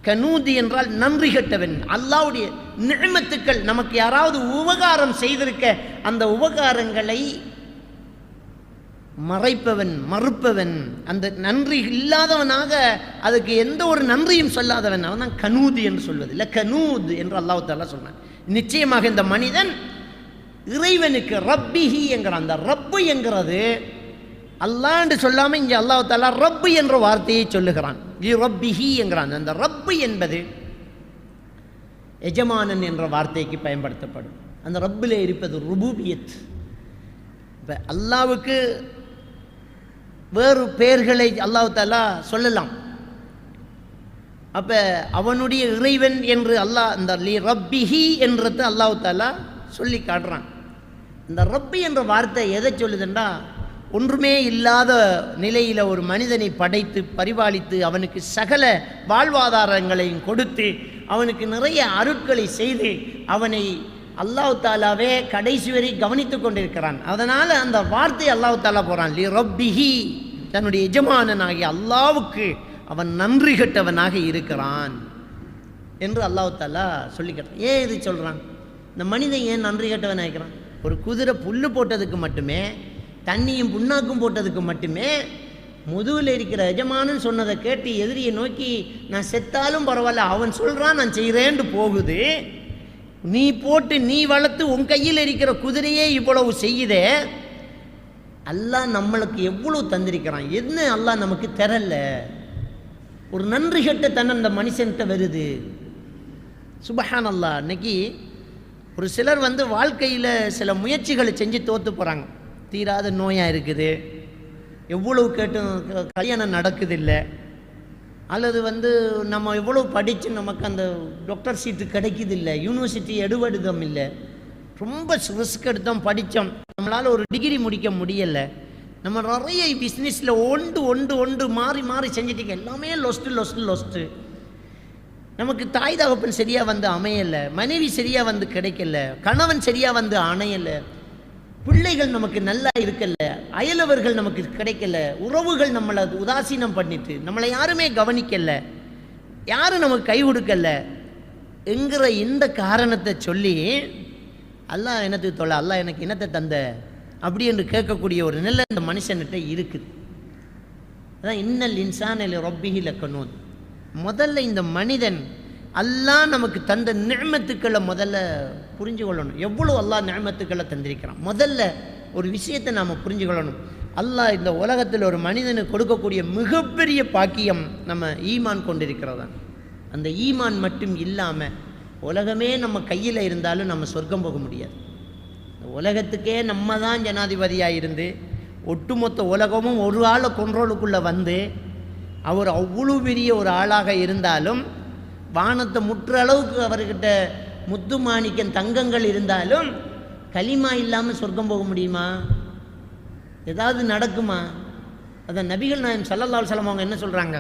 கனூதி என்றால் நன்றி கெட்டவன். அல்லாஹ்வுடைய நிஅமத்துக்கள் நமக்கு யாராவது உபகாரம் செய்திருக்க அந்த உபகாரங்களை மறைப்பவன், மறுப்பவன், அந்த நன்றி இல்லாதவனாக அதுக்கு எந்த ஒரு நன்றியும் சொல்லாதவன், அவன் தான் கனூதி என்று சொல்வது. இல்லை கனூத் என்று அல்லாஹ் தஆலா சொன்னான். நிச்சயமாக இந்த மனிதன் இறைவனுக்கு ரப்பிஹி என்கிறான். அந்த ரப்பு என்கிறது அல்லாஹ் என்று சொல்லாமல் இங்கே அல்லாஹ் தஆலா ரப்பு என்ற வார்த்தையை சொல்லுகிறான். ரப்பிஹி என்கிறான். அந்த ரப்பு என்பது எஜமானன் என்ற வார்த்தைக்கு பயன்படுத்தப்படும். அந்த ரப்பில் இருப்பது ருபூபியத். இப்போ அல்லாவுக்கு வேறு பெயர்களை அல்லாஹ் தஆலா சொல்லலாம். அப்போ அவனுடைய இறைவன் என்று அல்லாஹ் இந்த ரப்பிஹி என்றது அல்லாஹ் தஆலா சொல்லி காட்டுறான். இந்த ரப்பி என்ற வார்த்தை எதை சொல்லுதுன்னா, ஒன்றுமே இல்லாத நிலையில் ஒரு மனிதனை படைத்து பரிபாலித்து அவனுக்கு சகல வாழ்வாதாரங்களையும் கொடுத்து அவனுக்கு நிறைய அருட்களை செய்து அவனை அல்லாஹ் தாலாவே கடைசி வரை கவனித்து கொண்டிருக்கிறான். அதனால் அந்த வார்த்தை அல்லாஹ் தாலா போகிறான், லி ரப்பிஹி, தன்னுடைய எஜமானனாகிய அல்லாவுக்கு அவன் நன்றி கெட்டவனாக இருக்கிறான் என்று அல்லாஹ் தாலா சொல்லிக்கிறான். ஏன் இது சொல்கிறான்? இந்த மனிதன் ஏன் நன்றி கெட்டவன் ஆகிறான்? ஒரு குதிரை புல்லு போட்டதுக்கு மட்டுமே, தண்ணியும் புண்ணாக்கும் போட்டதுக்கு மட்டுமே, முதுகில் இருக்கிற எஜமானன் சொன்னதை கேட்டு எதிரியை நோக்கி நான் செத்தாலும் பரவாயில்ல அவன் சொல்கிறான் நான் செய்கிறேன்னு போகுது. நீ போட்டு நீ வளர்த்து உன் கையில் இருக்கிற குதிரையே இவ்வளவு செய்யுதே. அல்லாஹ் நம்மளுக்கு எவ்வளவு தந்திருக்கிறான், என்ன அல்லாஹ் நமக்கு தரல? ஒரு நன்றி கெட்ட தன்னை அந்த மனுஷன்கிட்ட வருது. சுபஹான் அல்லாஹ். இன்னைக்கு ஒரு சிலர் வாழ்க்கையில் சில முயற்சிகளை செஞ்சு தோற்று போகிறாங்க. தீராத நோயாக இருக்குது, எவ்வளவு கேட்டும் கல்யாணம் நடக்குதில்லை, அல்லது நம்ம எவ்வளோ படித்து நமக்கு அந்த டாக்டர் சீட்டு கிடைக்குதில்லை, யூனிவர்சிட்டி எடுவடுதம் இல்லை, ரொம்ப ரிஸ்க் எடுத்தோம் படித்தோம், நம்மளால் ஒரு டிகிரி முடிக்க முடியலை, நம்ம நிறைய பிஸ்னஸில் ஒன்று மாறி மாறி செஞ்சிட்டீங்க, எல்லாமே லொஸ்ட்டு. நமக்கு தாய் தகப்பன் சரியாக அமையலை, மனைவி சரியாக கிடைக்கல, கணவன் சரியாக அணையலை, பிள்ளைகள் நமக்கு நல்லா இருக்கல, அயலவர்கள் நமக்கு கிடைக்கல, உறவுகள் நம்மளை உதாசீனம் பண்ணிட்டு நம்மளை யாருமே கவனிக்கல, யாரும் நமக்கு கை கொடுக்கல என்கிற இந்த காரணத்தை சொல்லி அல்லாஹ் என்னத்துக்கு தொல்லை, அல்லாஹ் எனக்கு என்னத்தை தந்த அப்படி என்று கேட்கக்கூடிய ஒரு நிலை இந்த மனுஷன்கிட்ட இருக்குது. அதான் இன்னல் இன்சான் ரப்பிஹி லகனூத். முதல்ல இந்த மனிதன் அல்லாஹ் நமக்கு தந்த நிஅமத்துக்களை முதல்ல புரிஞ்சு கொள்ளணும். எவ்வளோ அல்லாஹ் நிஅமத்துக்களை தந்திருக்கிறான், முதல்ல ஒரு விஷயத்தை நாம் புரிஞ்சு கொள்ளணும். அல்லாஹ் இந்த உலகத்தில் ஒரு மனிதனுக்கு கொடுக்கக்கூடிய மிகப்பெரிய பாக்கியம் நம்ம ஈமான் கொண்டிருக்கிறதான். அந்த ஈமான் மட்டும் இல்லாமல் உலகமே நம்ம கையில் இருந்தாலும் நம்ம சொர்க்கம் போக முடியாது. இந்த உலகத்துக்கே நம்ம தான் ஜனாதிபதியாக இருந்து ஒட்டுமொத்த உலகமும் ஒரு ஆளை கொன்றோலுக்குள்ளே அவர் அவ்வளோ பெரிய ஒரு ஆளாக இருந்தாலும், வானத்தை முற்ற அளவுக்கு அவர்கிட்ட முத்து மாணிக்கம் தங்கங்கள் இருந்தாலும் கலிமா இல்லாமல் சொர்க்கம் போக முடியுமா? ஏதாவது நடக்குமா? அதான் நபிகள் நாயகம் ஸல்லல்லாஹு அலைஹி வஸல்லம் அவங்க என்ன சொல்கிறாங்க,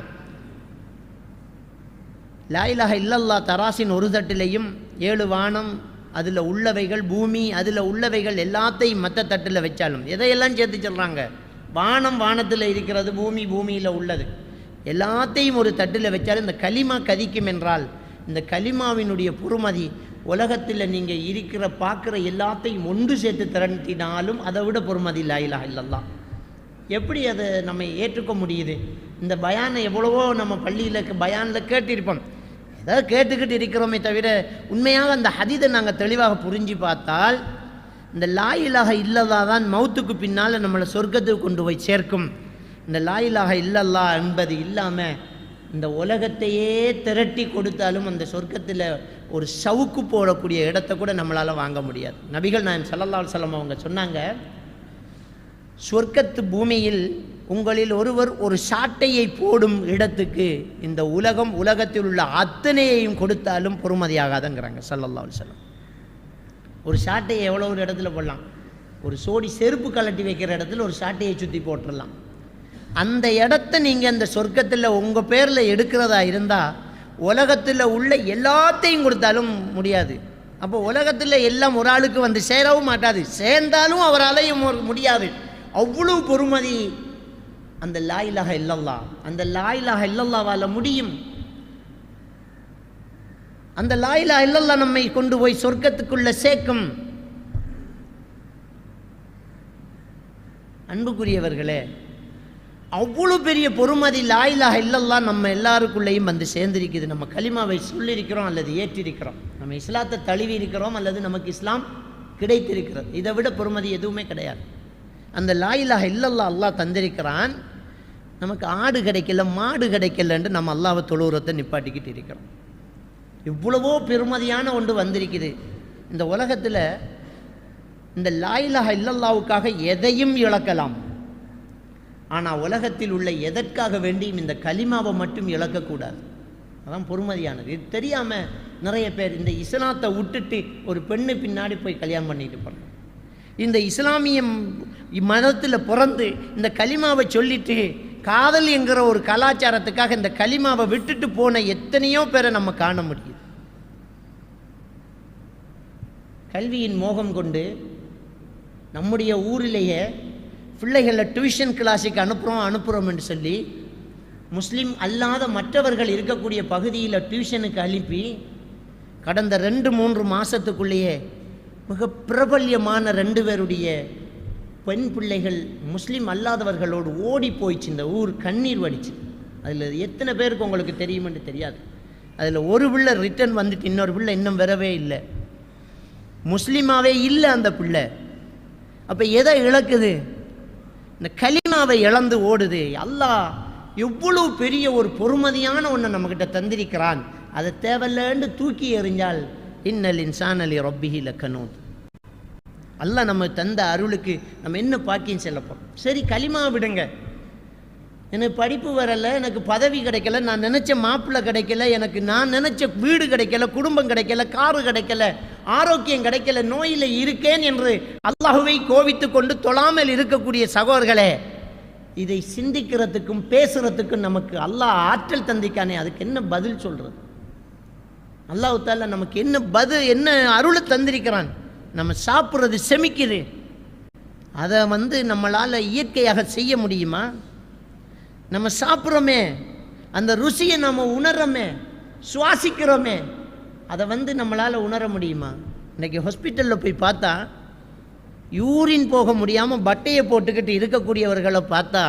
லா இலாஹ இல்லல்லாஹ் தராசின் ஒரு தட்டிலையும் 7 வானம் அதில் உள்ளவைகள், பூமி அதில் உள்ளவைகள் எல்லாத்தையும் மற்ற தட்டில் வச்சாலும், எதையெல்லாம் சேர்த்து சொல்கிறாங்க, வானம் வானத்தில் இருக்கிறது, பூமி பூமியில் உள்ளது எல்லாத்தையும் ஒரு தட்டில் வச்சாலும் இந்த கலிமா கதிக்கும் என்றால், இந்த கலிமாவினுடைய பொறுமதி உலகத்தில் நீங்கள் இருக்கிற பார்க்குற எல்லாத்தையும் ஒன்று சேர்த்து திரட்டினாலும் அதை விட பொறுமதி லா இலாஹ இல்லல்லாஹ். எப்படி அதை நம்ம ஏற்றுக்க முடியுது? இந்த பயானை எவ்வளவோ நம்ம பள்ளியில் பயானில் கேட்டிருப்போம், ஏதாவது கேட்டுக்கிட்டு இருக்கிறோமே தவிர உண்மையாக அந்த ஹதீதை நாங்கள் தெளிவாக புரிஞ்சு பார்த்தால், இந்த லா இலாஹ இல்லல்லாஹ் தான் மௌத்துக்கு பின்னால் நம்மளை சொர்க்கத்துக்கு கொண்டு போய் சேர்க்கும். இந்த லா இலாஹ இல்லல்லாஹ் என்பது இல்லாமல் இந்த உலகத்தையே திரட்டி கொடுத்தாலும் அந்த சொர்க்கத்தில் ஒரு சவுக்கு போடக்கூடிய இடத்த கூட நம்மளால் வாங்க முடியாது. நபிகள் நாயகம் ஸல்லல்லாஹு அலைஹி வஸல்லம் அவங்க சொன்னாங்க, சொர்க்கத்து பூமியில் உங்களில் ஒருவர் ஒரு சாட்டையை போடும் இடத்துக்கு இந்த உலகத்தில் உள்ள அத்தனையையும் கொடுத்தாலும் பொறுமதியாகாதுங்கிறாங்க ஸல்லல்லாஹு அலைஹி வஸல்லம். ஒரு சாட்டையை எவ்வளோ ஒரு இடத்துல போடலாம், ஒரு சோடி செருப்பு கலட்டி வைக்கிற இடத்துல ஒரு சாட்டையை சுற்றி போட்டுடலாம். அந்த இடத்த நீங்கள் அந்த சொர்க்கத்தில் உங்கள் பேரில் எடுக்கிறதா இருந்தால் உலகத்தில் உள்ள எல்லாத்தையும் கொடுத்தாலும் முடியாது. அப்போ உலகத்தில் எல்லாம் ஒரு ஆளுக்கு சேரவும் மாட்டாது, சேர்ந்தாலும் அவராலையும் முடியாது. அவ்வளோ பொறுமதி அந்த லா இலாஹ இல்லல்லாஹ். அந்த லா இலாஹ இல்லல்லாஹ்வால முடியும். அந்த லா இலாஹ இல்லல்லாஹ் நம்மை கொண்டு போய் சொர்க்கத்துக்குள்ள சேர்க்கும். அன்புக்குரியவர்களே, அவ்வளோ பெரிய பொறுமதி லா இலாஹ இல்லல்லாஹ் நம்ம எல்லாருக்குள்ளேயும் வந்து சேர்ந்திருக்குது. நம்ம கலிமாவை சொல்லியிருக்கிறோம் அல்லது ஏற்றிருக்கிறோம், நம்ம இஸ்லாத்தை தழுவி இருக்கிறோம் அல்லது நமக்கு இஸ்லாம் கிடைத்திருக்கிறது. இதை விட பொறுமதி எதுவுமே கிடையாது. அந்த லா இலாஹ இல்லல்லாஹ் அல்லாஹ் தந்திருக்கிறான். நமக்கு ஆடு கிடைக்கல, மாடு கிடைக்கலன்ட்டு நம்ம அல்லாஹ்வை தொழுவுறத்தை நிப்பாட்டிக்கிட்டு இருக்கிறோம். இவ்வளவோ பெருமதியான ஒன்று வந்திருக்குது இந்த உலகத்தில். இந்த லா இலாஹ இல்லல்லாஹ்வுக்காக எதையும் இழக்கலாம். ஆனால் உலகத்தில் உள்ள எதற்காக வேண்டியும் இந்த கலிமாவை மட்டும் இழக்கக்கூடாது. அதான் பொறுமதியானது. இது தெரியாமல் நிறைய பேர் இந்த இஸ்லாத்தை விட்டுட்டு ஒரு பெண்ணு பின்னாடி போய் கல்யாணம் பண்ணிட்டு போகிறாங்க. இந்த இஸ்லாமிய மதத்தில் பிறந்து இந்த கலிமாவை சொல்லிட்டு காதல் என்கிற ஒரு கலாச்சாரத்துக்காக இந்த கலிமாவை விட்டுட்டு போன எத்தனையோ பேரை நம்ம காண முடியுது. கல்வியின் மோகம் கொண்டு நம்முடைய ஊரிலேயே பிள்ளைகளை டியூஷன் கிளாஸுக்கு அனுப்புகிறோம் என்று சொல்லி முஸ்லீம் அல்லாத மற்றவர்கள் இருக்கக்கூடிய பகுதியில் டியூஷனுக்கு அனுப்பி கடந்த 2-3 மாதத்துக்குள்ளேயே மிக பிரபல்யமான 2 பேருடைய பெண் பிள்ளைகள் முஸ்லீம் அல்லாதவர்களோடு ஓடி போயிடுச்சு. இந்த ஊர் கண்ணீர் வடிச்சு. அதில் எத்தனை பேருக்கு உங்களுக்கு தெரியுமென்று தெரியாது. அதில் ஒரு பிள்ளை ரிட்டர்ன் வந்துட்டு இன்னொரு பிள்ளை இன்னும் வரவே இல்லை. முஸ்லீமாவே இல்லை அந்த பிள்ளை. அப்போ எதை இழக்குது? இந்த கலிமாவை இழந்து ஓடுது. அல்லாஹ் எவ்வளவு பெரிய ஒரு பொறுமதியான ஒன்றை நம்மக்கிட்ட தந்திருக்கிறான். அதை தேவையில்லைன்னு தூக்கி எறிஞ்சால் இன்னல் இன்சான் அலி ரப்பிஹி லகனூத். அல்லாஹ் நம்ம தந்த அருளுக்கு நம்ம என்ன பாக்கியம் செல்ல போகிறோம்? சரி, கலிமா விடுங்க. எனக்கு படிப்பு வரலை, எனக்கு பதவி கிடைக்கல, நான் நினச்ச மாப்பிள்ளை கிடைக்கல, எனக்கு நான் நினச்ச வீடு கிடைக்கல, குடும்பம் கிடைக்கல, காரு கிடைக்கல, ஆரோக்கியம் கிடைக்கல, நோயில் இருக்கேன் என்று அல்லாஹுவை கோவித்து கொண்டு தொழாமல் இருக்கக்கூடிய சகோதரர்களே, இதை சிந்திக்கிறதுக்கும் பேசுகிறதுக்கும் நமக்கு அல்லாஹ் ஆற்றல் தந்திக்கானே. அதுக்கு என்ன பதில் சொல்கிறது? அல்லாஹ் தாலா நமக்கு என்ன பதில், என்ன அருளை தந்திருக்கிறான்? நம்ம சாப்பிட்றது செமிக்குது. அதை நம்மளால் இயற்கையாக செய்ய முடியுமா? நம்ம சாப்பிட்றோமே, அந்த ருசியை நம்ம உணர்றோமே, சுவாசிக்கிறோமே, அதை நம்மளால் உணர முடியுமா? இன்றைக்கி ஹாஸ்பிட்டலில் போய் பார்த்தா யூரின் போக முடியாமல் பட்டையை போட்டுக்கிட்டு இருக்கக்கூடியவர்களை பார்த்தா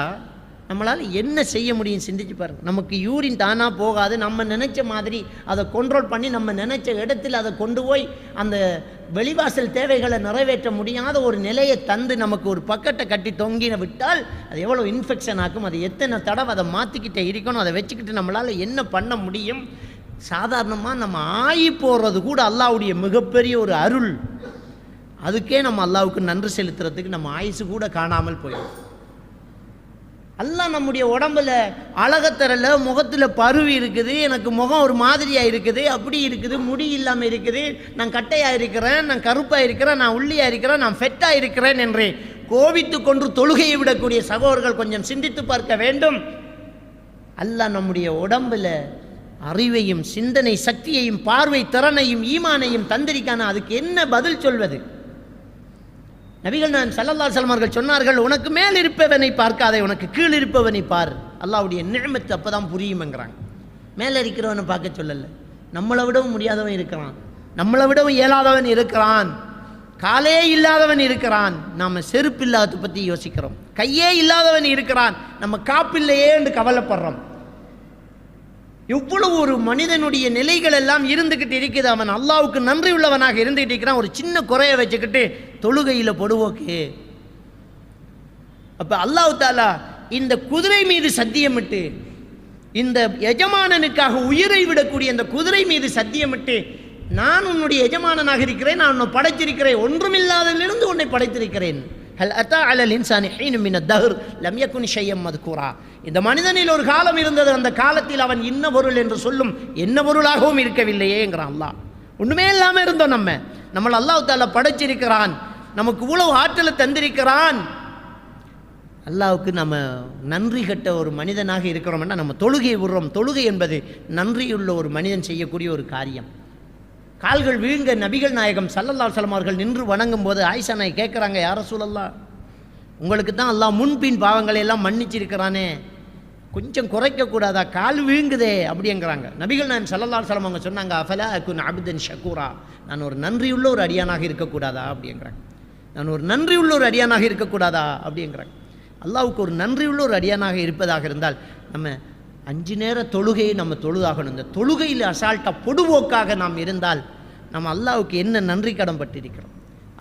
நம்மளால் என்ன செய்ய முடியும்? சிந்திச்சு பாருங்கள். நமக்கு யூரின் தானாக போகாது. நம்ம நினச்ச மாதிரி அதை கண்ட்ரோல் பண்ணி நம்ம நினச்ச இடத்தில் அதை கொண்டு போய் அந்த வெளிவாசல் தேவைகளை நிறைவேற்ற முடியாத ஒரு நிலையை தந்து நமக்கு ஒரு பக்கெட்டை கட்டி தொங்கின விட்டால் அது எவ்வளோ இன்ஃபெக்ஷன் ஆகும். அது எத்தனை தடவை அதை மாற்றிக்கிட்டே இருக்கணும். அதை வச்சுக்கிட்டு நம்மளால் என்ன பண்ண முடியும்? சாதாரணமாக நம்ம ஆகி போடுறது கூட அல்லாஹ்வுடைய மிகப்பெரிய ஒரு அருள். அதுக்கே நம்ம அல்லாஹ்வுக்கு நன்றி செலுத்துறதுக்கு நம்ம ஆயுசு கூட காணாமல் போயிடும். அல்லாஹ் நம்முடைய உடம்புல அழகத்தரல, முகத்தில் பருவி இருக்குது, எனக்கு முகம் ஒரு மாதிரியாக இருக்குது, அப்படி இருக்குது, முடி இல்லாமல் இருக்குது, நான் கட்டையாக இருக்கிறேன், நான் கருப்பாக இருக்கிறேன், நான் உள்ளியாக இருக்கிறேன், நான் ஃபெட்டாக இருக்கிறேன் என்று கோபித்து கொண்டு தொழுகையை விடக்கூடிய சகோதரர்கள் கொஞ்சம் சிந்தித்து பார்க்க வேண்டும். அல்லாஹ் நம்முடைய உடம்பில் அறிவையும் சிந்தனை சக்தியையும் பார்வை திறனையும் ஈமானையும் தந்திரிக்கான. அதுக்கு என்ன பதில் சொல்வது? நபிகள் நான் ஸல்லல்லாஹு அலைஹி வஸல்லம் அவர்கள் சொன்னார்கள், உனக்கு மேல் இருப்பவனை பார்க்காதே, உனக்கு கீழ் இருப்பவனை பார். அல்லாஹ்வுடைய நிஅமத் அப்போ தான் புரியும்ங்கிறாங்க. மேலே இருக்கிறவனை பார்க்க சொல்லலை. நம்மளை விடவும் முடியாதவன் இருக்கிறான், நம்மளை விடவும் இயலாதவன் இருக்கிறான், காலே இல்லாதவன் இருக்கிறான். நாம் செருப்பு இல்லாததை பற்றி யோசிக்கிறோம். கையே இல்லாதவன் இருக்கிறான், நம்ம காப்பில்லையே என்று கவலைப்படுறோம். இவ்வளவு ஒரு மனிதனுடைய நிலைகள் எல்லாம் இருந்துக்கிட்டு இருக்குது. அவன் அல்லாஹ்வுக்கு நன்றி உள்ளவனாக இருந்துகிட்டு இருக்கிறான். ஒரு சின்ன குறையை வச்சுக்கிட்டு தொழுகையில் பொடுவோக்கே. அப்போ அல்லாஹ் தாலா இந்த குதிரை மீது சத்தியமிட்டு, இந்த எஜமானனுக்காக உயிரை விடக்கூடிய இந்த குதிரை மீது சத்தியமிட்டு, நான் உன்னுடைய எஜமானனாக இருக்கிறேன், நான் உன்னை படைத்திருக்கிறேன், ஒன்றுமில்லாததிலிருந்து உன்னை படைத்திருக்கிறேன். ஹல் அத்தா அலல் இன்சானி ஹீனும் மின தஹர் லம் யகுன் ஷையம் மத்கூரா. இந்த மனிதனில் ஒரு காலம் இருந்தது, அந்த காலத்தில் அவன் இன்ன பொருள் என்று சொல்லும் என்ன பொருளாகவும் இருக்கவில்லையேங்கிறான் அல்லாஹ். ஒன்றுமே இல்லாமல் இருந்தோம். நம்மளை அல்லாஹ் தாலா படைச்சிருக்கிறான், நமக்கு இவ்வளவு ஆற்றலை தந்திருக்கிறான். அல்லாஹ்வுக்கு நம்ம நன்றி கட்ட ஒரு மனிதனாக இருக்கிறோம்னா நம்ம தொழுகை விடுறோம். தொழுகை என்பது நன்றியுள்ள ஒரு மனிதன் செய்யக்கூடிய ஒரு காரியம். கால்கள் வீழ்ங்க நபிகள் நாயகம் ஸல்லல்லாஹு அலைஹி வஸல்லம் அவர்கள் நின்று வணங்கும் போது ஆயிஷா நாய் கேட்குறாங்க, யா ரசூலல்லாஹ், உங்களுக்கு தான் அல்லாஹ் முன்பின் பாவங்களை எல்லாம் மன்னிச்சிருக்கிறானே, கொஞ்சம் குறைக்கக்கூடாதா, கால் வீங்குதே அப்படிங்கிறாங்க. நபிகள் நாயகம் ஸல்லல்லாஹு அலைஹி வஸல்லம் அவங்க சொன்னாங்க, அஃபலா அகுன் அப்தன் ஷக்கூரா, நான் ஒரு நன்றியுள்ள ஒரு அடியானாக இருக்கக்கூடாதா அப்படிங்கிறாங்க. நான் ஒரு நன்றியுள்ள ஒரு அடியானாக இருக்கக்கூடாதா அப்படிங்கிறாங்க. அல்லாஹ்வுக்கு ஒரு நன்றியுள்ள ஒரு அடியானாக இருப்பதாக இருந்தால் நம்ம 5 நேர தொழுகையை நம்ம தொழுதாகணும். இந்த தொழுகையில் அசால்ட்டாக பொடுவோக்காக நாம் இருந்தால் நம்ம அல்லாஹ்வுக்கு என்ன நன்றி கடன் பட்டிருக்கிறோம்?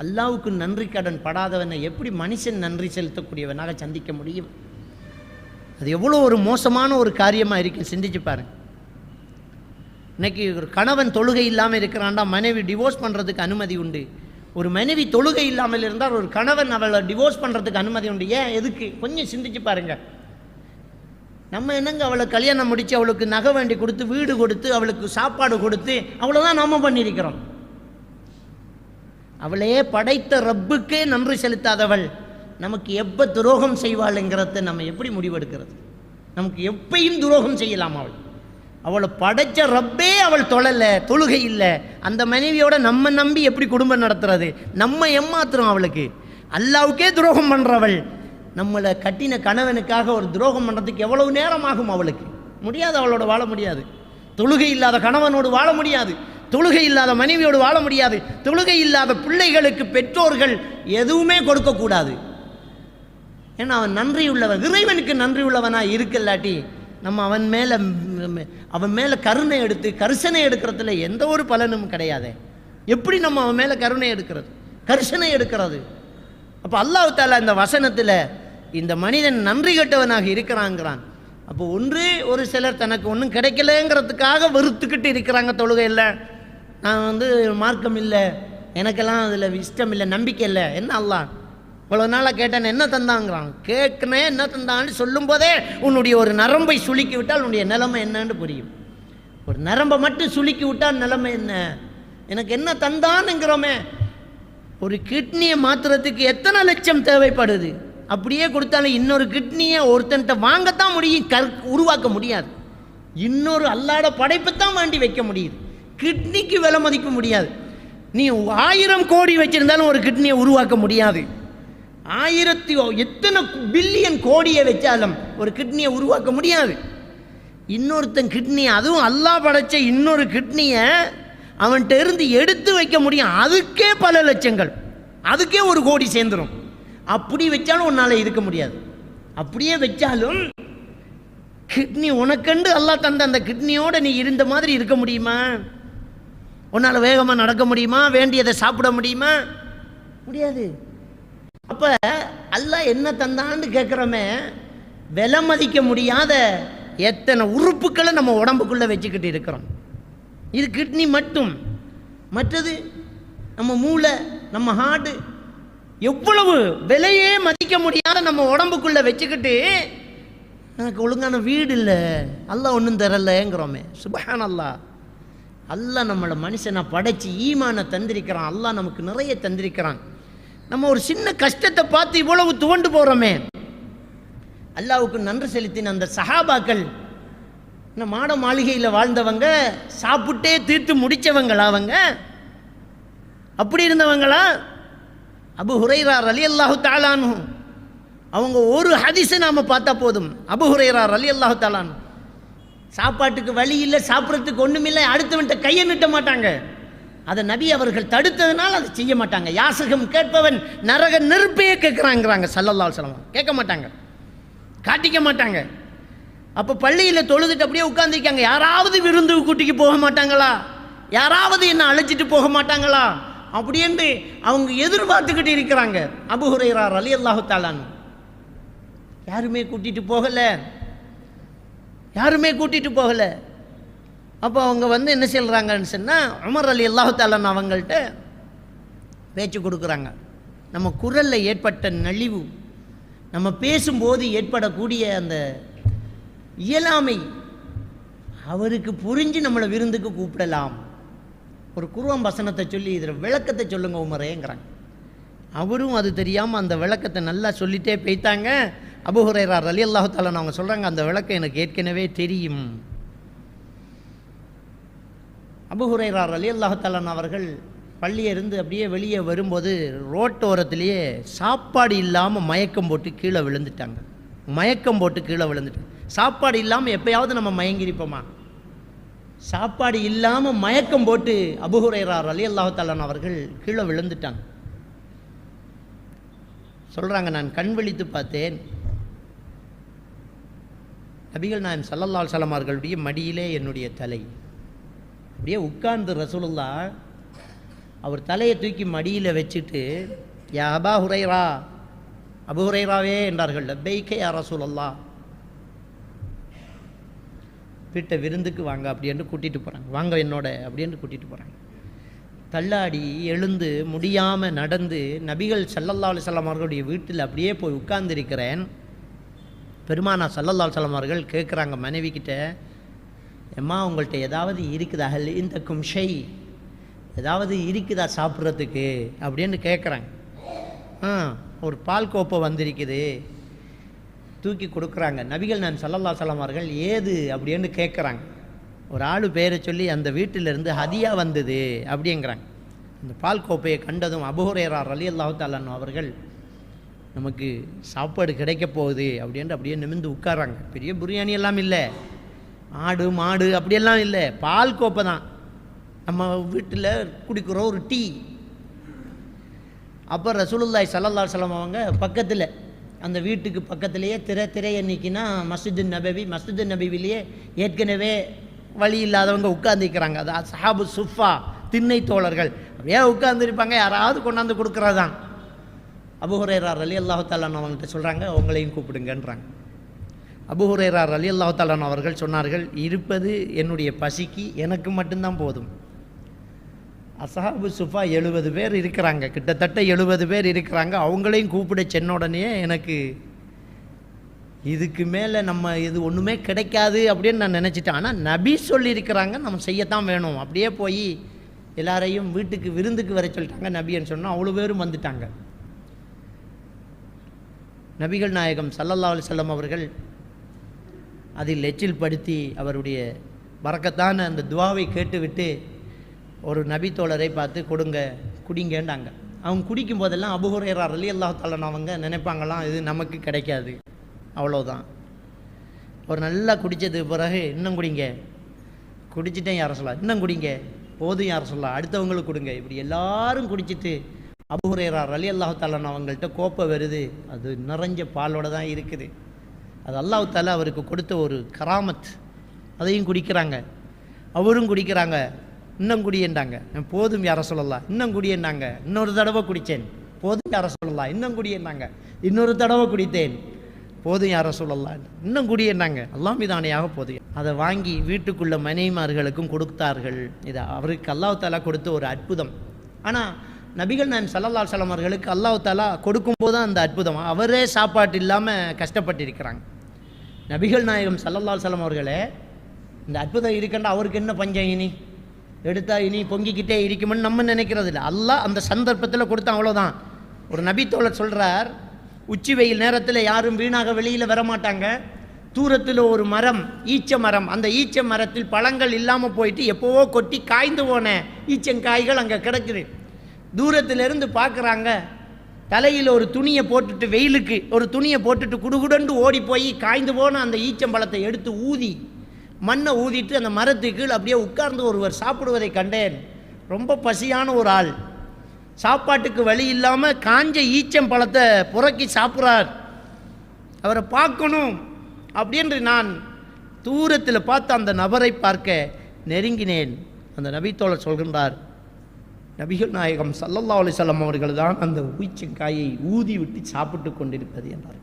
அல்லாஹ்வுக்கு நன்றி கடன் படாதவனை எப்படி மனுஷன் நன்றி செலுத்தக்கூடியவனாக சந்திக்க முடியும்? அது எவ்வளோ ஒரு மோசமான ஒரு காரியமாக இருக்குது, சிந்திச்சு பாருங்க. இன்னைக்கு ஒரு கணவன் தொழுகை இல்லாமல் இருக்கிறான்டா, மனைவி டிவோர்ஸ் பண்ணுறதுக்கு அனுமதி உண்டு. ஒரு மனைவி தொழுகை இல்லாமல் இருந்தால் ஒரு கணவன் அவளை டிவோர்ஸ் பண்ணுறதுக்கு அனுமதி உண்டு. ஏன், எதுக்கு? கொஞ்சம் சிந்திச்சு பாருங்க. நம்ம என்னங்க அவளை கல்யாணம் முடித்து அவளுக்கு நகை வேண்டி கொடுத்து வீடு கொடுத்து அவளுக்கு சாப்பாடு கொடுத்து அவ்வளோதான் நாம் பண்ணியிருக்கிறோம். அவளையே படைத்த ரப்புக்கே நன்றி செலுத்தாதவள் நமக்கு எப்போ துரோகம் செய்வாளுங்கிறத நம்ம எப்படி முடிவெடுக்கிறது? நமக்கு எப்பையும் துரோகம் செய்யலாம். அவளை படைச்ச ரப்பே அவள் தொழுகை இல்லை. அந்த மனைவியோட நம்ம நம்பி எப்படி குடும்பம் நடத்துறது? நம்ம ஏமாத்துறோம் அவளுக்கு. அல்லாவுக்கே துரோகம் பண்ணுறவள் நம்மளை கட்டின கணவனுக்காக ஒரு துரோகம் பண்ணுறதுக்கு எவ்வளவு நேரம் ஆகும்? அவளுக்கு முடியாது, அவளோட வாழ முடியாது. தொழுகை இல்லாத கணவனோடு வாழ முடியாது, தொழுகை இல்லாத மனைவியோடு வாழ முடியாது, தொழுகை இல்லாத பிள்ளைகளுக்கு பெற்றோர்கள் எதுவுமே கொடுக்கக்கூடாது. ஏன்னா அவன் நன்றி உள்ளவன், இறைவனுக்கு நன்றி உள்ளவனாக இருக்கல்லாட்டி நம்ம அவன் மேலே கருணை எடுத்து கரிசனை எடுக்கிறதுல எந்த ஒரு பலனும் கிடையாது. எப்படி நம்ம அவன் மேலே கருணை எடுக்கிறது, கரிசனை எடுக்கிறது? அப்போ அல்லாஹ் தஆலா இந்த வசனத்தில் இந்த மனிதன் நன்றி கெட்டவனாக இருக்கிறாங்கிறான். அப்போ ஒரு சிலர் தனக்கு ஒன்றும் கிடைக்கலங்கிறதுக்காக வெறுத்துக்கிட்டு இருக்கிறாங்க. தொழுகையில் நான் மார்க்கம் இல்லை, எனக்கெல்லாம் அதில் இஷ்டம் இல்லை, நம்பிக்கை இல்லை. என்ன அல்லாஹ் இவ்வளோ நாளாக கேட்டேன், என்ன தந்தாங்கிறான். கேட்கனே என்ன தந்தான்னு சொல்லும் போதே உன்னுடைய ஒரு நரம்பை சுளுக்கி விட்டால் உன்னுடைய நிலைமை என்னன்னு புரியும். ஒரு நரம்பை மட்டும் சுளுக்கி விட்டால் நிலைமை என்ன? எனக்கு என்ன தந்தானுங்கிறோமே. ஒரு கிட்னியை மாற்றுறதுக்கு எத்தனை லட்சம் தேவைப்படுது? அப்படியே கொடுத்தாலும் இன்னொரு கிட்னியை ஒருத்தன்ட்ட வாங்கத்தான் முடியும், உருவாக்க முடியாது. இன்னொரு அல்லாட படைப்பைத்தான் வாண்டி வைக்க முடியுது. கிட்னிக்கு விலை மதிக்க முடியாது. நீ 1000 கோடி வச்சிருந்தாலும் ஒரு கிட்னியை உருவாக்க முடியாது. எத்தனை பில்லியன் கோடியை வச்சாலும் ஒரு கிட்னியை உருவாக்க முடியாது. இன்னொருத்தன் கிட்னி, அதுவும் அல்லாஹ் படைச்ச இன்னொரு கிட்னியை அவன்கிட்ட இருந்து எடுத்து வைக்க முடியும். அதுக்கே பல லட்சங்கள், அதுக்கே 1 கோடி சேர்ந்துடும். அப்படி வச்சாலும் உன்னால் இருக்க முடியாது. அப்படியே வச்சாலும் கிட்னி உனக்கண்டு அல்லாஹ் தந்த அந்த கிட்னியோடு நீ இருந்த மாதிரி இருக்க முடியுமா? உன்னால் வேகமாக நடக்க முடியுமா? வேண்டியதை சாப்பிட முடியுமா? முடியாது. அப்போ அல்லாஹ் என்ன தந்தான்னு கேட்குறோமே, விலை மதிக்க முடியாத எத்தனை உறுப்புக்களை நம்ம உடம்புக்குள்ளே வச்சுக்கிட்டு இருக்கிறோம். இது கிட்னி மட்டும். மற்றது நம்ம மூளை, நம்ம ஹார்ட், எவ்வளவு விலையே மதிக்க முடியாத நம்ம உடம்புக்குள்ளே வச்சுக்கிட்டு எனக்கு ஒழுங்கான வீடு இல்லை, அல்லாஹ் ஒன்றும் தரலைங்கிறோமே. சுப்ஹானல்லாஹ். அல்லாஹ் நம்மளை மனுஷனை படைச்சி ஈமானை தந்திருக்கிறான். அல்லாஹ் நமக்கு நிறைய தந்திருக்கிறான். நம்ம ஒரு சின்ன கஷ்டத்தை பார்த்து இவ்வளவு துவண்டு போகிறோமே. அல்லாஹ்வுக்கு நன்றி செலுத்தின அந்த சஹாபாக்கள் இந்த மாட மாளிகையில் வாழ்ந்தவங்க, சாப்பிட்டே தீர்த்து முடித்தவங்களா அவங்க? அப்படி இருந்தவங்களா? அபு ஹுரைரா ரலியல்லாஹு தஆலா அன்ஹு அவங்க ஒரு ஹதீஸை நாம் பார்த்தா போதும். அபு ஹுரைரா ரலியல்லாஹு தஆலா அன்ஹு சாப்பாட்டுக்கு வழி இல்லை, சாப்பிட்றதுக்கு ஒன்றுமில்லை, அடுத்தவன்கிட்ட கையை நீட்ட மாட்டாங்க. அதை நபி அவர்கள் தடுத்ததுனால அதை செய்ய மாட்டாங்க. யாசகம் கேட்பவன் நரக நெருப்பையே கேட்குறாங்கிறாங்க ஸல்லல்லாஹு அலைஹி வஸல்லம். கேட்க மாட்டாங்க, காட்டிக்க மாட்டாங்க. அப்போ பள்ளியில் தொழுதுட்டு அப்படியே உட்காந்துருக்காங்க. யாராவது விருந்து கூட்டிக்கு போக மாட்டாங்களா? யாராவது என்ன அழைச்சிட்டு போக மாட்டாங்களா அப்படின்னு அவங்க எதிர்பார்த்துக்கிட்டு இருக்கிறாங்க. அபு ஹுரைரா ரலியல்லாஹு தஆலா அன்ஹு யாருமே கூட்டிகிட்டு போகலை, யாருமே கூட்டிகிட்டு போகலை. அப்போ அவங்க என்ன சொல்கிறாங்கன்னு சொன்னால், உமர் ரலியல்லாஹு தஆலா அன்ஹு அவங்கள்ட்ட பேச்சு கொடுக்குறாங்க. நம்ம குரலில் ஏற்பட்ட நலிவு, நம்ம பேசும்போது ஏற்படக்கூடிய அந்த இயலாமை அவருக்கு புரிஞ்சு நம்மளை விருந்துக்கு கூப்பிடலாம். ஒரு குர்ஆன் வசனத்தை சொல்லி இதில் விளக்கத்தை சொல்லுங்க உமரேங்கிறாங்க. அவரும் அது தெரியாமல் அந்த விளக்கத்தை நல்லா சொல்லிட்டே போய்த்தாங்க. அபு ஹுரைரா ரலியல்லாஹு தஆலா அவங்க சொல்கிறாங்க, அந்த விளக்கம் எனக்கு ஏற்கனவே தெரியும். அபு ஹுரைரா ரலியல்லாஹு தஆலா அவர்கள் பள்ளியிலிருந்து அப்படியே வெளியே வரும்போது ரோட்டோரத்திலேயே சாப்பாடு இல்லாமல் மயக்கம் போட்டு கீழே விழுந்துட்டாங்க. மயக்கம் போட்டு கீழே விழுந்துட்டு. சாப்பாடு இல்லாமல் எப்பயாவது நம்ம மயங்கிருப்போமா? சாப்பாடு இல்லாமல் மயக்கம் போட்டு அபூ ஹுரைரா ரலியல்லாஹு தஆலா அவர்கள் கீழே விழுந்துட்டாங்க. சொல்கிறாங்க, நான் கண் விழித்து பார்த்தேன், நபிகள் நாயகம் ஸல்லல்லாஹு அலைஹி வஸல்லம் அவர்களுடைய மடியிலே என்னுடைய தலை. அப்படியே உட்கார்ந்து ரசூலுல்லாஹ் அவர் தலையை தூக்கி மடியில் வச்சுட்டு, யா அபா ஹுரைரா, அபூ ஹுரைராவே என்றார்கள். லப்பைக்க யா ரசூலல்லாஹ், வீட்டை விருந்துக்கு வாங்க அப்படின்னு கூட்டிகிட்டு போகிறாங்க. வாங்க என்னோட அப்படின்னு கூட்டிகிட்டு போகிறாங்க. தள்ளாடி எழுந்து முடியாமல் நடந்து நபிகள் ஸல்லல்லாஹு அலைஹி வஸல்லம் அவர்களுடைய வீட்டில் அப்படியே போய் உட்கார்ந்துருக்கிறேன். பெருமானா ஸல்லல்லாஹு அலைஹி வஸல்லம் அவர்கள் கேட்குறாங்க மனைவி கிட்ட, எம்மா உங்கள்கிட்ட ஏதாவது இருக்குதா, ஹல் இந்தக்கும் ஷை, ஏதாவது இருக்குதா சாப்பிட்றதுக்கு அப்படின்னு கேட்குறாங்க. ஒரு பால் கோப்பை வந்திருக்குது, தூக்கி கொடுக்குறாங்க. நபிகள் நாயகம் ஸல்லல்லாஹு அலைஹி வஸல்லம் அவர்கள் ஏது அப்படின்னு கேட்குறாங்க. ஒரு ஆள் பேரை சொல்லி அந்த வீட்டிலிருந்து ஹதியா வந்தது அப்படிங்கிறாங்க. அந்த பால் கோப்பையை கண்டதும் அபூ ஹுரைரா ரலியல்லாஹு தஆலா அவர்கள், நமக்கு சாப்பாடு கிடைக்க போகுது அப்படின்ட்டு அப்படியே நிமிர்ந்து உட்காராங்க. பெரிய பிரியாணி எல்லாம் இல்லை, ஆடு மாடு அப்படியெல்லாம் இல்லை, பால் கோப்பை தான், நம்ம வீட்டில் குடிக்கிற ஒரு டீ. அப்போ ரசூலுல்லாஹி ஸல்லல்லாஹு அலைஹி வஸல்லம் அவங்க பக்கத்தில், அந்த வீட்டுக்கு பக்கத்துலேயே திரை எண்ணிக்கினா மஸ்ஜிது நபவி, மஸ்ஜிது நபவிலேயே ஏற்கனவே வழி இல்லாதவங்க உட்கார்ந்துக்கிறாங்க. அது அஸ்ஹாபு சுஃபா, திண்ணை தோழர்கள் அப்படியே உட்கார்ந்துருப்பாங்க, யாராவது கொண்டாந்து கொடுக்குறதான். அபூ ஹுரைரா ரலியல்லாஹு தஆலா அவங்கள்ட்ட சொல்கிறாங்க, உங்களையும் கூப்பிடுங்கன்றாங்க. அபூ ஹுரைரா ரலியல்லாஹு தஆலா அவர்கள் சொன்னார்கள், இருப்பது என்னுடைய பசிக்கு எனக்கு மட்டும்தான் போதும். அஸ்ஹாபு சுஃபா 70 பேர் இருக்கிறாங்க, கிட்டத்தட்ட 70 பேர் இருக்கிறாங்க. அவங்களையும் கூப்பிட சென்ன உடனே எனக்கு இதுக்கு மேலே நம்ம இது ஒன்றுமே கிடைக்காது அப்படின்னு நான் நினச்சிட்டேன். ஆனால் நபி சொல்லியிருக்கிறாங்க, நம்ம செய்யத்தான் வேணும். அப்படியே போய் எல்லாரையும் வீட்டுக்கு விருந்துக்கு வர சொல்லிட்டாங்க. நபின்னு சொன்னால் அவ்வளோ பேரும் வந்துட்டாங்க. நபிகள் நாயகம் ஸல்லல்லாஹு அலைஹி வஸல்லம் அவர்கள் அதில் எச்சில் படுத்தி அவருடைய பரக்கத்தான அந்த துவாவை கேட்டுவிட்டு ஒரு நபி தோழரை பார்த்து கொடுங்க குடிங்கண்டாங்க. அவங்க குடிக்கும் போதெல்லாம் அபூ ஹுரைரா ரலியல்லாஹு தஆலா அவங்க நினைப்பாங்களாம், இது நமக்கு கிடைக்காது, அவ்வளோதான். ஒரு நல்லா குடித்ததுக்கு பிறகு இன்னும் குடிங்க, குடிச்சிட்டேன் யார சொல்லலாம், இன்னும் குடிங்க, போதும் யார சொல்லலாம், அடுத்தவங்களுக்கு கொடுங்க. இப்படி எல்லாரும் குடிச்சிட்டு அபூ ஹுரைரா ரலியல்லாஹு தஆலா அவங்கள்ட்ட கோப்பை வருது, அது நிறைஞ்ச பாலோடு தான் இருக்குது. அது அல்லாஹ் தஆலா அவருக்கு கொடுத்த ஒரு கராமத். அதையும் குடிக்கிறாங்க, அவரும் குடிக்கிறாங்க. இன்னும் குடியேண்டாங்க, போதும் யார சொல்லலாம், இன்னும் குடியேண்டாங்க. இன்னொரு தடவை குடித்தேன், போதும் யார சொல்லலாம், இன்னும் குடியேண்டாங்க. இன்னொரு தடவை குடித்தேன், போதும் யார சொல்லலாம், இன்னும் குடியேண்டாங்க. அல்லாஹ் மீதானையாக போதும். அதை வாங்கி வீட்டுக்குள்ள மனைவிமார்களுக்கும் கொடுத்தார்கள். இது அவருக்கு அல்லாஹ் தஆலா கொடுத்த ஒரு அற்புதம். ஆனால் நபிகள் நாயகம் ஸல்லல்லாஹு அலைஹி வஸல்லம் அவர்களுக்கு அல்லாஹ் தஆலா கொடுக்கும்போது தான் அந்த அற்புதம். அவரே சாப்பாட்டு இல்லாமல் கஷ்டப்பட்டிருக்கிறாங்க. நபிகள் நாயகம் ஸல்லல்லாஹு அலைஹி வஸல்லம் அவர்களே இந்த அற்புதம் இருக்கண்டா அவருக்கு என்ன பஞ்சம், இனி எடுத்தா இனி பொங்கிக்கிட்டே இருக்குமென்னு நம்ம நினைக்கிறது இல்லை. அல்லாஹ் அந்த சந்தர்ப்பத்தில் கொடுத்தா அவ்வளோதான். ஒரு நபி தோழர் சொல்கிறார், உச்சி வெயில் நேரத்தில் யாரும் வீணாக வெளியில் வரமாட்டாங்க. தூரத்தில் ஒரு மரம், ஈச்ச மரம், அந்த ஈச்ச மரத்தில் பழங்கள் இல்லாமல் போயிட்டு எப்போவோ கொட்டி காய்ந்து போன ஈச்சங்காய்கள் அங்கே கிடக்குது. தூரத்திலிருந்து பார்க்குறாங்க, தலையில் ஒரு துணியை போட்டுட்டு, வெயிலுக்கு ஒரு துணியை போட்டுட்டு குடுகுடண்டு ஓடி போய் காய்ந்து போன அந்த ஈச்சம்பழத்தை எடுத்து ஊதி மண்ணை ஊதிட்டு அந்த மரத்துக்கு அப்படியே உட்கார்ந்து ஒருவர் சாப்பிடுவதை கண்டேன். ரொம்ப பசியான ஒரு ஆள், சாப்பாட்டுக்கு வழி இல்லாமல் காஞ்ச ஈச்சம்பழத்தை புறக்கி சாப்பிட்றார். அவரை பார்க்கணும் அப்படின்று நான் தூரத்தில் பார்த்து அந்த நபரை பார்க்க நெருங்கினேன். அந்த நபித்தோழர் சொல்கின்றார், நபிகள் நாயகம் ஸல்லல்லாஹு அலைஹி வஸல்லம் அவர்கள் தான் அந்த ஈச்சங்காயை ஊதி விட்டு சாப்பிட்டு கொண்டிருப்பது என்றார்.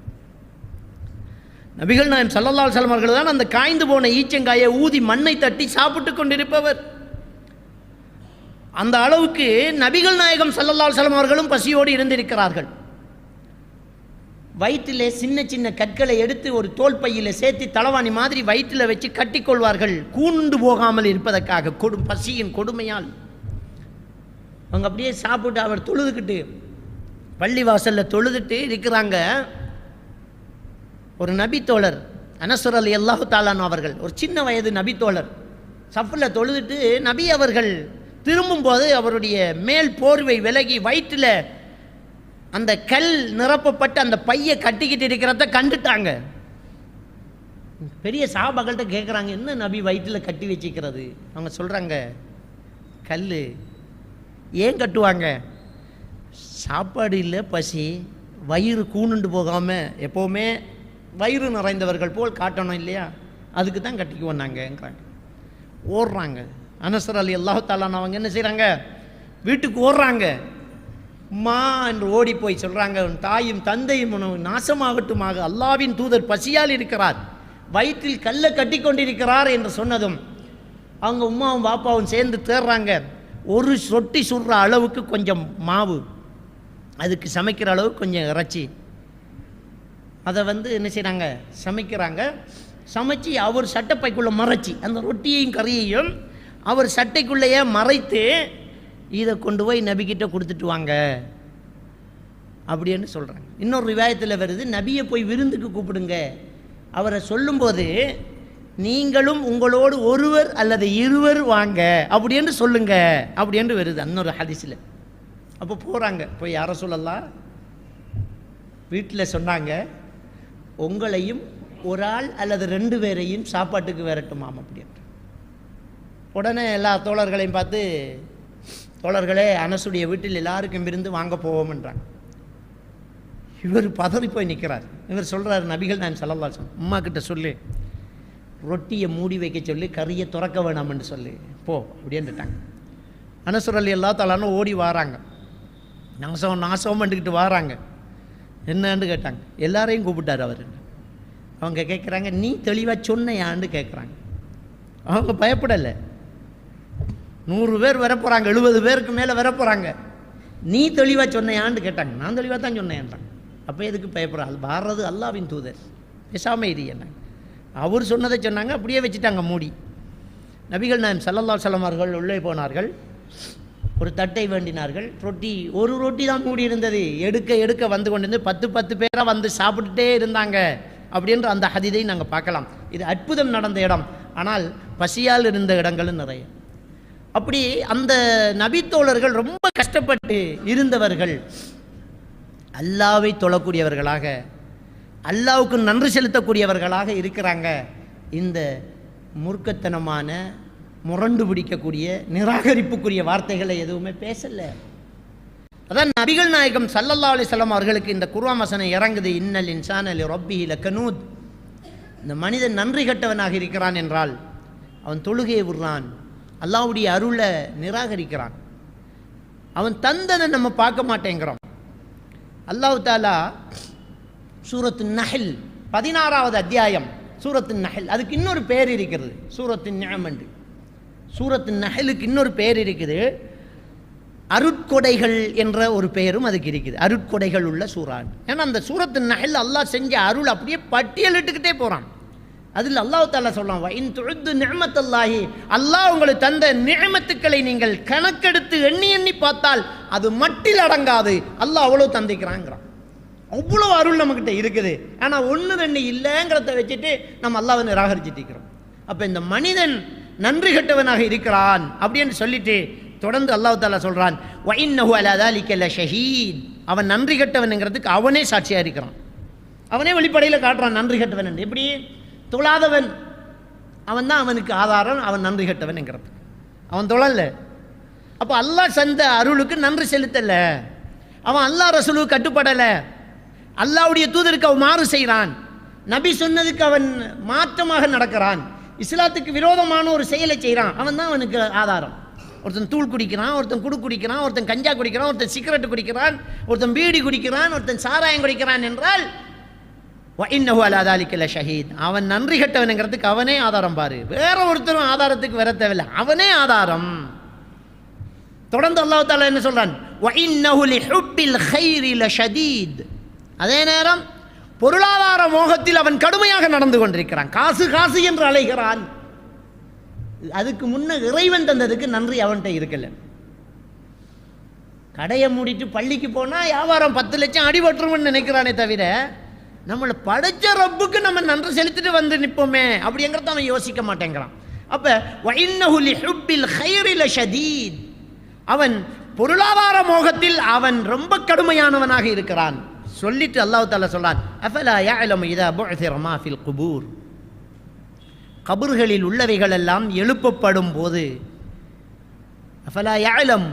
நபிகள் நாயகம் ஸல்லல்லாஹு அலைஹி வஸல்லம் அவர்கள் தான் அந்த காய்ந்து போன ஈச்சங்காயை ஊதி மண்ணை தட்டி சாப்பிட்டு கொண்டிருப்பவர். அந்த அளவுக்கு நபிகள் நாயகம் ஸல்லல்லாஹு அலைஹி வஸல்லம் அவர்களும் பசியோடு இருந்திருக்கிறார்கள். வயிற்றிலே சின்ன சின்ன கற்களை எடுத்து ஒரு தோல் பையில் சேர்த்து தலவாணி மாதிரி வயிற்றில் வச்சு கட்டிக்கொள்வார்கள், கூண்டு போகாமல் இருப்பதற்காக. பசியின் கொடுமையால் அவங்க அப்படியே சாப்பிட்டு அவர் தொழுதுக்கிட்டு பள்ளி வாசலில் தொழுதுட்டு இருக்கிறாங்க. ஒரு நபித்தோழர் அனஸ் ரலியல்லாஹு தஆலா அவர்கள், ஒரு சின்ன வயது நபித்தோழர், சஃபில் தொழுதுட்டு நபி அவர்கள் திரும்பும்போது அவருடைய மேல் போர்வை விலகி வயிற்றில் அந்த கல் நிரப்பப்பட்டு அந்த பையை கட்டிக்கிட்டு இருக்கிறத கண்டுட்டாங்க. பெரிய சஹாபாக்கள்கிட்ட கேட்குறாங்க, என்ன நபி வயிற்றில் கட்டி வச்சுக்கிறது? அவங்க சொல்கிறாங்க, கல். ஏன் கட்டுவாங்க? சாப்பாடு இல்லை, பசி, வயிறு கூணுண்டு போகாமல் எப்போவுமே வயிறு நிறைந்தவர்கள் போல் காட்டணும் இல்லையா, அதுக்கு தான் கட்டிக்குவோம் நாங்கங்கிறாங்க. ஓடுறாங்க. அனஸ் ரலியல்லாஹு தஆலா அவங்க என்ன செய்கிறாங்க, வீட்டுக்கு ஓடுறாங்க. மா என்று ஓடி போய் சொல்கிறாங்க, தாயும் தந்தையும் நாசமாகட்டுமாக, அல்லாவின் தூதர் பசியால் இருக்கிறார், வயிற்றில் கல்லை கட்டி கொண்டிருக்கிறார் என்று சொன்னதும் அவங்க உம்மாவும் பாப்பாவும் சேர்ந்து தேடுறாங்க. ஒரு சொட்டி சுடுற அளவுக்கு கொஞ்சம் மாவு, அதுக்கு சமைக்கிற அளவுக்கு கொஞ்சம் இறைச்சி, அதை என்ன செய்கிறாங்க, சமைக்கிறாங்க. சமைச்சு அவர் சட்டைப்பைக்குள்ளே மறைச்சி அந்த ரொட்டியையும் கறியையும் அவர் சட்டைக்குள்ளேயே மறைத்து இதை கொண்டு போய் நபிக்கிட்ட கொடுத்துட்டு வாங்க அப்படின்னு சொல்கிறாங்க. இன்னொரு ரிவாயத்தில் வருது, நபியை போய் விருந்துக்கு கூப்பிடுங்க. அவரை சொல்லும்போது நீங்களும் உங்களோடு ஒருவர் அல்லது இருவர் வாங்க அப்படின்னு சொல்லுங்க அப்படின்னு வருது இன்னொரு ஹதீஸில். அப்போ போகிறாங்க. போய் யார சொல்லலாம், வீட்டில் சொன்னாங்க, உங்களையும் ஒரு ஆள் அல்லது 2 பேரையும் சாப்பாட்டுக்கு வரட்டுமாம் அப்படின்ட்டு. உடனே எல்லா தோழர்களையும் பார்த்து, தோழர்களே அனசுடைய வீட்டில் எல்லாருக்கும் இருந்து வாங்க போவோம்ன்றாங்க. இவர் பதறி போய் நிற்கிறார். இவர் சொல்கிறார், நபிகள் நான் ஸல்லல்லாஹு அலைஹி வஸல்லம் அம்மா கிட்ட சொல்லு, ரொட்டியை மூடி வைக்க சொல்லி, கறியை துறக்க வேணாம்னு சொல்லு, போ அப்படின்ட்டுட்டாங்க. அனஸ் ரலியல்லாஹு தஆலா ஓடி வாராங்க, நாசம் பண்ணிக்கிட்டு வாராங்க. என்னன்னு கேட்டாங்க. எல்லாரையும் கூப்பிட்டார் அவர். அவங்க கேட்குறாங்க, நீ தெளிவாக சொன்னையான்னு கேட்குறாங்க. அவங்க பயப்படலை. 100 பேர் வரப்போகிறாங்க, 70 பேருக்கு மேலே வரப்போகிறாங்க. நீ தெளிவாக சொன்னையான்னு கேட்டாங்க. நான் தெளிவாக தான் சொன்னேன்றாங்க. அப்போ எதுக்கு பயப்படுறா? அது வாடுறது அல்லாவின் தூதர், பேசாமல் இது என்ன. அவர் சொன்னதை சொன்னாங்க, அப்படியே வச்சுட்டாங்க மூடி. நபிகள் நாயகம் ஸல்லல்லாஹு அலைஹி வஸல்லம் அவர்கள் உள்ளே போனார்கள். ஒரு தட்டை வேண்டினார்கள். ஒரு ரொட்டி தான் மூடி இருந்தது. எடுக்க எடுக்க வந்து கொண்டிருந்து 10 பேராக வந்து சாப்பிட்டுட்டே இருந்தாங்க அப்படின்ற அந்த ஹதீதை நாங்கள் பார்க்கலாம். இது அற்புதம் நடந்த இடம், ஆனால் பசியால் இருந்த இடங்களும் நிறைய. அப்படி அந்த நபித்தோழர்கள் ரொம்ப கஷ்டப்பட்டு இருந்தவர்கள் அல்லாவை தொழக்கூடியவர்களாக, அல்லாவுக்கு நன்றி செலுத்தக்கூடியவர்களாக இருக்கிறாங்க. இந்த மூர்க்கத்தனமான, முரண்டு பிடிக்கக்கூடிய, நிராகரிப்புக்குரிய வார்த்தைகளை எதுவுமே பேசலை. அதான் நபிகள் நாயகம் ஸல்லல்லாஹு அலைஹி வஸல்லம் அவர்களுக்கு இந்த குர்ஆன் வசனம் இறங்குது, இன்னல் இன்சான லிரப்பிஹி லகனூத். இந்த மனிதன் நன்றி கட்டவனாக இருக்கிறான் என்றால் அவன் தொழுகையை விடுறான், அல்லாஹ்வுடைய அருளை நிராகரிக்கிறான், அவன் தந்தனை நம்ம பார்க்க மாட்டேங்கிறோம். அல்லாஹ் தஆலா சூரத்து நஹல் 16வது அத்தியாயம், சூரத்து நஹல், அதுக்கு இன்னொரு பேர் இருக்கிறது, சூரத்து நிஅம் என்று. சூரத்து நஹலுக்கு இன்னொரு பேர் இருக்குது, அருட்கொடைகள் என்ற ஒரு பெயரும் அதுக்கு இருக்குது. அருட்கொடைகள் உள்ள சூறான். ஏன்னா அந்த சூரத்து நஹல் அல்லாஹ் செஞ்ச அருள் அப்படியே பட்டியலிட்டுக்கிட்டே போகிறான். அதில் அல்லாஹ் தஆலா சொல்றான், வ இன் துஅத்து நிஅமத்தல்லாஹி, அல்லாஹ் உங்களுக்கு தந்த நிஅமத்துக்களை நீங்கள் கணக்கெடுத்து எண்ணி எண்ணி பார்த்தால் அது மட்டில் அடங்காது. அல்லாஹ் அவ்வளோ தந்திக்கிறாங்கிறான். அவ்வளோ அருள் நம்மக்கிட்ட இருக்குது. ஆனால் 1 2 இல்லைங்கிறத வச்சுட்டு நம்ம அல்லாஹ்வை நிராகரிச்சுட்டு இருக்கிறோம். அப்போ இந்த மனிதன் நன்றி கெட்டவனாக இருக்கிறான் அப்படின்னு சொல்லிட்டு தொடர்ந்து அல்லாஹ் தஆலா சொல்றான், வ இன்னஹு அலா ஸாலிக லஷஹீத், அவன் நன்றி கெட்டவன்ங்கிறதுக்கு அவனே சாட்சியாக இருக்கிறான். அவனே வெளிப்படையில் காட்டுறான் நன்றி கெட்டவன் என்று. எப்படி? தொழாதவன் அவன் தான் அவனுக்கு ஆதாரம், அவன் நன்றி கெட்டவன் என்கிறது. அவன் தொழல. அப்போ அல்லாஹ் சந்த அருளுக்கு நன்றி செலுத்தல, அவன் அல்லாஹ் ரசூலுக்கு கட்டுப்படலை, அல்லாஹ்வுடைய தூதருக்கு அவன் மாறு செய்கிறான், நபி சொன்னதுக்கு அவன் மாற்றமாக நடக்கிறான், இஸ்லாத்துக்கு விரோதமான ஒரு செயலை செய்கிறான், அவன் தான் அவனுக்கு ஆதாரம். ஒருத்தன் தூள் குடிக்கிறான், ஒருத்தன் குடு குடிக்கிறான், ஒருத்தன் கஞ்சா குடிக்கிறான், ஒருத்தன் சிகரெட்டு குடிக்கிறான், ஒருத்தன் பீடி குடிக்கிறான், ஒருத்தன் சாராயம் குடிக்கிறான் என்றால் வ இன்னஹு அலா ஸாலிக லஷஹீத், அவன் நன்றி கெட்டவன்ங்கிறதுக்கு அவனே ஆதாரம். பாரு, வேற ஒருத்தரும் ஆதாரத்துக்கு வர தேவையில்லை, அவனே ஆதாரம். தொடர்ந்து அல்லாஹ் தஆலா என்ன சொல்றான், வ இன்னஹு லிஹுப்பில் கைரி லஷதீத், அதே நேரம் பொருளாதார மோகத்தில் அவன் கடுமையாக நடந்து கொண்டிருக்கிறான். காசு காசு என்று அலைகிறான். அதுக்கு முன்ன இறைவன் தந்ததுக்கு நன்றி அவன்கிட்ட இருக்கல. கடையை மூடிட்டு பள்ளிக்கு போனால் வியாபாரம் 10 லட்சம் அடிபட்டுரும்னு நினைக்கிறானே தவிர நம்மளை படைச்ச ரப்புக்கு நம்ம நன்றி செலுத்திட்டு வந்து நிற்போமே அப்படிங்கிறத அவன் யோசிக்க மாட்டேங்கிறான். அப்போ வஇன்னஹு லிஹுப்பில் கைரி லஷதீத், அவன் பொருளாதார மோகத்தில் அவன் ரொம்ப கடுமையானவனாக இருக்கிறான். சொல்லிட்டு அல்லாஹ் தஆலா சொல்றான், அஃபலா யஅலமு இதா புஅஸிர மா ஃபில் குபூர், கபர்களில் உள்ளவைகளெல்லாம் எழுப்பப்படும் போது அஃபலா யஅலம்,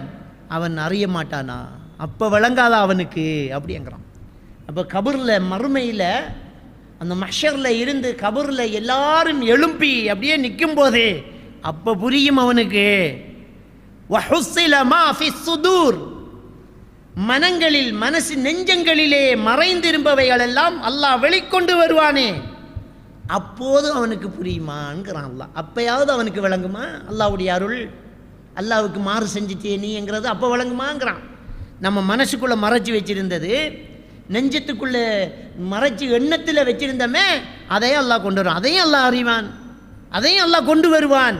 அவன் அறிய மாட்டானா, அப்போ விளங்காத அவனுக்கு அப்படிங்கிறான். அப்போ கபரில் மறுமையில் அந்த மஹ்ஷரில் இருந்து கபரில் எல்லாரும் எழுப்பி அப்படியே நிற்கும் போதே அப்போ புரியும் அவனுக்கு. வஹுஸ்ஸில மா ஃபிஸ் சுதூர், மனங்களில் மனசு நெஞ்சங்களிலே மறைந்திருப்பவைகளெல்லாம் அல்லாஹ் வெளிக்கொண்டு வருவானே, அப்போது அவனுக்கு புரியுமாங்கிறான் அல்லாஹ். அப்பயாவது அவனுக்கு விளங்குமா அல்லாஹ்வுடைய அருள், அல்லாஹ்வுக்கு மாறு செஞ்சுட்டே நீங்கிறது அப்போ விளங்குமாங்கிறான். நம்ம மனசுக்குள்ளே மறைச்சி வச்சிருந்தது, நெஞ்சத்துக்குள்ளே மறைச்சி எண்ணத்தில் வச்சிருந்தமே, அதையும் அல்லாஹ் கொண்டு வருவான். அதையும் அல்லாஹ் அறிவான், அதையும் அல்லாஹ் கொண்டு வருவான்.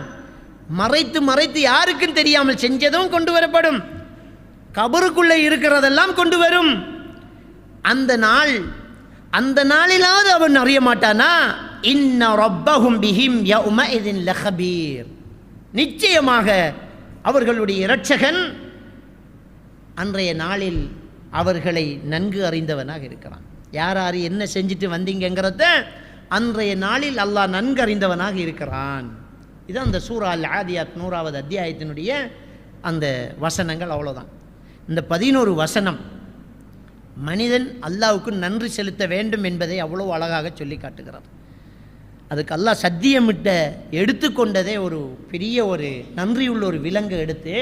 மறைத்து மறைத்து யாருக்கும் தெரியாமல் செஞ்சதும் கொண்டு வரப்படும், கபருக்குள்ளே இருக்கிறதெல்லாம் கொண்டு வரும். அந்த நாளிலாவது அவன் அறிய மாட்டானா, இன்ன ரப்பஹும் பிஹிம் யௌமஇதின் லஹபீர், நிச்சயமாக அவர்களுடைய இரட்சகன் அன்றைய நாளில் அவர்களை நன்கு அறிந்தவனாக இருக்கிறான். யார் யார் என்ன செஞ்சுட்டு வந்தீங்கிறத அன்றைய நாளில் அல்லாஹ் நன்கு அறிந்தவனாக இருக்கிறான். இது அந்த சூரா அல் ஆதியாத் 100வது அத்தியாயத்தினுடைய அந்த வசனங்கள். அவ்வளோதான். இந்த 11 வசனம் மனிதன் அல்லாஹ்வுக்கு நன்றி செலுத்த வேண்டும் என்பதை அவ்வளோ அழகாக சொல்லி காட்டுகிறார். அதுக்கு அல்லாஹ் சத்தியமிட்ட எடுத்துக்கொண்டதே ஒரு பெரிய ஒரு நன்றியுள்ள ஒரு விலங்கு எடுத்து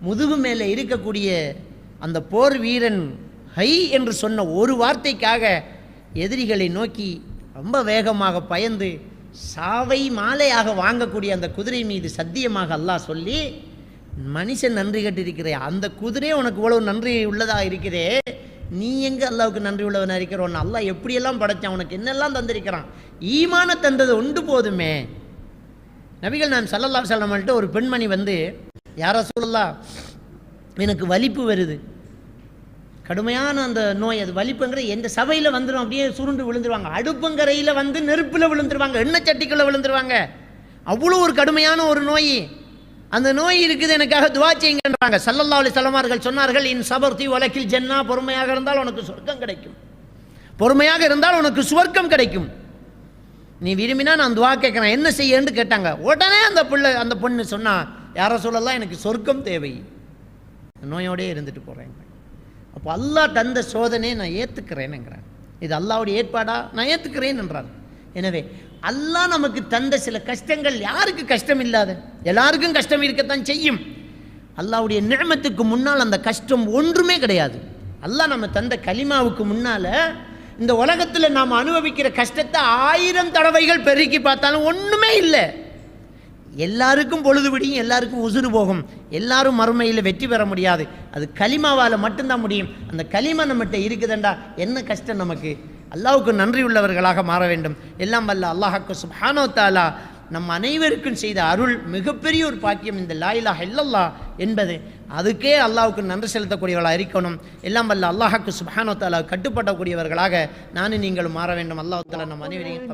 முதுகு மேலே இருக்கக்கூடிய அந்த போர் வீரன் ஹை என்று சொன்ன ஒரு வார்த்தைக்காக எதிரிகளை நோக்கி ரொம்ப வேகமாக பயந்து சாவை மாலையாக வாங்கக்கூடிய அந்த குதிரை மீது சத்தியமாக அல்லாஹ் சொல்லி, மனுஷன் நன்றி கட்டிருக்கிற அந்த குதிரை உனக்கு இவ்வளவு நன்றி உள்ளதாக இருக்கிறே, நீ எங்கே அல்லாவுக்கு நன்றி உள்ளவனாக இருக்கிறோன்னு அல்லாஹ் எப்படியெல்லாம் படைச்சான், உனக்கு என்னெல்லாம் தந்திருக்கிறான், ஈமான தந்தது ஒன்று போதுமே. நபிகள் நான் ஸல்லல்லாஹு அலைஹி வஸல்லம் ஒரு பெண்மணி வந்து, யா ரசூலல்லாஹ் எனக்கு வலிப்பு வருது, கடுமையான அந்த நோய், அது வலிப்புங்கிற எந்த சபையில் வந்துடும், அப்படியே சுருண்டு விழுந்துருவாங்க, அடுப்பங்கரையில் வந்து நெருப்பில் விழுந்துருவாங்க, எண்ணெய் சட்டிக்குள்ளே விழுந்துருவாங்க, அவ்வளோ ஒரு கடுமையான ஒரு நோய். அந்த நோய் இருக்குது, எனக்காக துவா செய்யுங்கன்றாங்க. ஸல்லல்லாஹு அலைஹி வஸல்லம் அவர்கள் சொன்னார்கள், இன் சபர்தி வலக்கில் ஜன்னா, பொறுமையாக இருந்தால் உனக்கு சொர்க்கம் கிடைக்கும், பொறுமையாக இருந்தால் உனக்கு சுவர்க்கம் கிடைக்கும், நீ விரும்பினா நான் துவா கேட்குறேன், என்ன செய்யன்னு கேட்டாங்க. உடனே அந்த பொண்ணு சொன்னா, யார சொல்லலாம், எனக்கு சொர்க்கம் தேவை, நோயோடே இருந்துட்டு போகிறேன். அப்போ அல்லாஹ் தந்த சோதனையை நான் ஏற்றுக்கிறேன்னுங்கிறேன். இது அல்லாஹ்வுடைய ஏற்பாடா, நான் ஏற்றுக்கிறேன் என்றார். எனவே அல்லாஹ் நமக்கு தந்த சில கஷ்டங்கள் யாருக்கு கஷ்டம் இல்லாத, எல்லாருக்கும் கஷ்டம் இருக்கத்தான் செய்யும். அல்லாஹ்வுடைய நிஅமத்துக்கு முன்னால் அந்த கஷ்டம் ஒன்றுமே கிடையாது. அல்லாஹ் நம்ம தந்த கலிமாவுக்கு முன்னால் இந்த உலகத்தில் நாம் அனுபவிக்கிற கஷ்டத்தை 1000 தடவைகள் பெருக்கி பார்த்தாலும் ஒன்றுமே இல்லை. எல்லாருக்கும் பொழுது விடியும், எல்லாருக்கும் உசுறு போகும், எல்லாரும் மறுமையில் வெற்றி பெற முடியாது, அது கலிமாவால் மட்டும்தான் முடியும். அந்த கலிமா நம்மகிட்ட இருக்குதுண்டா என்ன கஷ்டம் நமக்கு. அல்லாஹ்வுக்கு நன்றி உள்ளவர்களாக மாற வேண்டும். எல்லாம் வல்ல அல்லாஹ்வுக்கு சுப்ஹானஹு வ தஆலா நம் அனைவருக்கும் செய்த அருள் மிகப்பெரிய ஒரு பாக்கியம் இந்த லா இலாஹ இல்லல்லாஹ் என்பது. அதுக்கே அல்லாஹ்வுக்கு நன்றி செலுத்தக்கூடியவர்களாக இருக்கணும். எல்லாம் வல்ல அல்லாஹ்வுக்கு சுப்ஹானஹு வ தஆலா கட்டுப்படக்கூடியவர்களாக நானும் நீங்களும் மாற வேண்டும். அல்லாஹ் தஆலா நம் அனைவரையும்